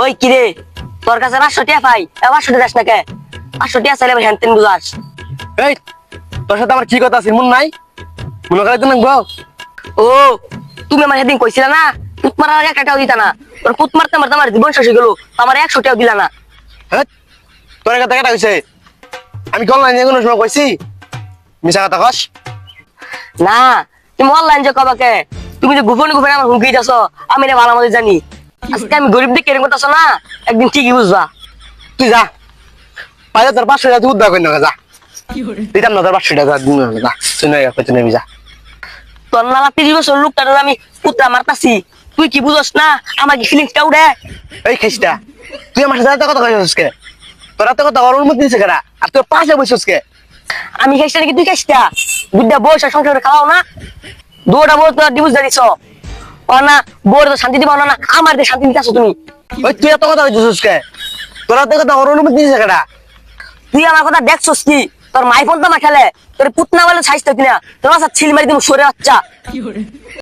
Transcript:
ওই কিরে তোর কাছে 500 টাকা পাই 500 টাকা দাস না কে 500 টাকা চাইলে হ্যান তেন বুঝাস এই তোর সাথে আমার কি কথা আছে মন নাই মনে করে তো নাকবো ও তুমি আমার সেদিন কইছিলা না পুত মারার আগে 1 টাকাও দিতা না তোর পুত মারতে মারতে আমার জীবন শেষ হয়ে গেল আমার 100 টাকাও দিলা না হ্যাঁ তোর কথা কেটা কইছে আমি কল লাইনে কোনো সময় কইছি মিছা কথা কস না তুমি অনলাইন যে কবাকে তুমি যে গোপনে গোপনে আমার হুমকি দিতেছ আমি না ভালো মতো জানি আজকে আমি গরিব দেখে এরকম করতেছ না একদিন ঠিকই বুঝবা তুই যা পাইলে তোর 500 টাকা তুই উদ্ধার করি না যা দিতাম না তোর 500 টাকা দিন না যা শুনে পেছনে যা তোর নালা 30 বছর লোকটার আমি পুত্রা মারতাছি তুই কি বুঝস না আমার কি ফিলিংসটা উড়ে এই খেসটা তুই আমার সাথে কথা কইছিস কে তোরা তো কথা ওর অনুমতি দিছে কেডা আর তোর পাশে বসছিস কে আমি খাইছি নাকি তুই খাইছিস বুদ্ধা বসে সংসারে খাওয়াও না দুটা বউ তোর ডিভোর্স দিছ ও না বউর তো শান্তি দিবা না আমার দিয়ে শান্তি দিতেছ তুমি ওই তুই এত কথা কইছিস কে তোরা তো কথা ওর অনুমতি দিছে কেডা তুই আমার কথা দেখছস কি তোর মাই ফোন তো আমার খেলে তোর পুতনা বলে সাইজ তো কিনা তোর ছিল মারি তুমি সরে বাচ্চা